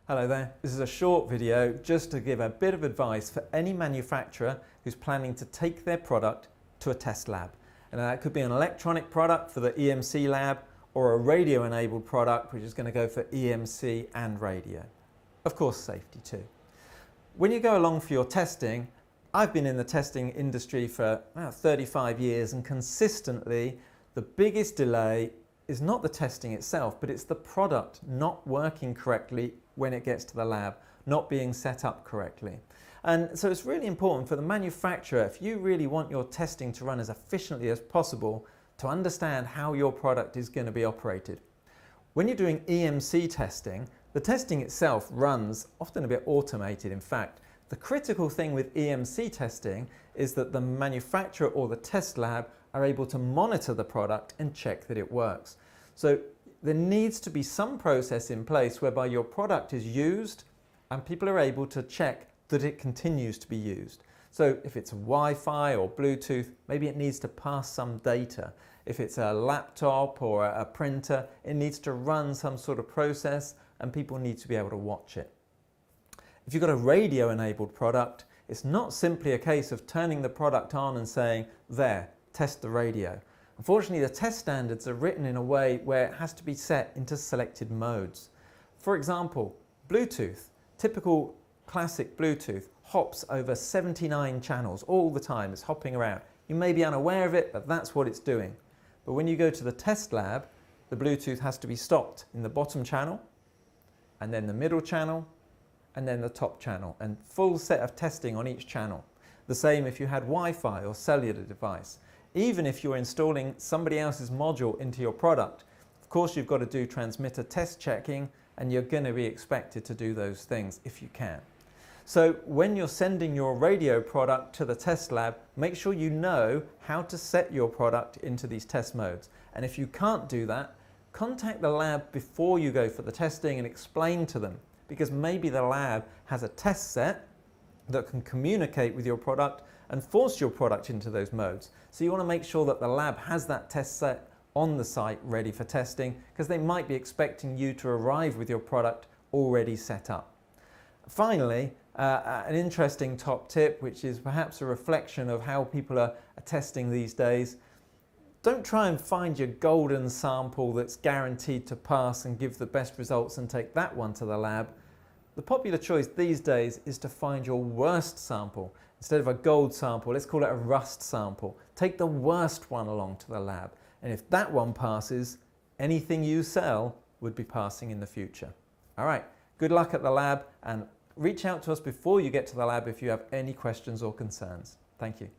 Hello there, this is a short video just to give a bit of advice for any manufacturer who's planning to take their product to a test lab. And that could be an electronic product for the EMC lab or a radio enabled product which is going to go for EMC and radio. Of course safety too. When you go along for your testing, I've been in the testing industry for about 35 years and consistently the biggest delay is not the testing itself, but it's the product not working correctly when it gets to the lab, not being set up correctly. And so it's really important for the manufacturer, if you really want your testing to run as efficiently as possible, to understand how your product is going to be operated. When you're doing EMC testing, the testing itself runs often a bit automated. In fact, the critical thing with EMC testing is that the manufacturer or the test lab are able to monitor the product and check that it works. So there needs to be some process in place whereby your product is used and people are able to check that it continues to be used. So if it's Wi-Fi or Bluetooth, maybe it needs to pass some data. If it's a laptop or a printer, it needs to run some sort of process and people need to be able to watch it. If you've got a radio enabled product, it's not simply a case of turning the product on and saying, there, test the radio. Unfortunately, the test standards are written in a way where it has to be set into selected modes. For example, Bluetooth, typical classic Bluetooth, hops over 79 channels all the time. It's hopping around. You may be unaware of it, but that's what it's doing. But when you go to the test lab, the Bluetooth has to be stopped in the bottom channel, and then the middle channel, and then the top channel, and full set of testing on each channel. The same if you had Wi-Fi or cellular device. Even if you're installing somebody else's module into your product, of course you've got to do transmitter test checking and you're going to be expected to do those things if you can. So when you're sending your radio product to the test lab, make sure you know how to set your product into these test modes. And if you can't do that, contact the lab before you go for the testing and explain to them, because maybe the lab has a test set that can communicate with your product and force your product into those modes. So you want to make sure that the lab has that test set on the site ready for testing, because they might be expecting you to arrive with your product already set up. Finally, an interesting top tip, which is perhaps a reflection of how people are testing these days. Don't try and find your golden sample that's guaranteed to pass and give the best results and take that one to the lab. The popular choice these days is to find your worst sample. Instead of a gold sample, let's call it a rust sample. Take the worst one along to the lab. And if that one passes, anything you sell would be passing in the future. All right, good luck at the lab and reach out to us before you get to the lab if you have any questions or concerns. Thank you.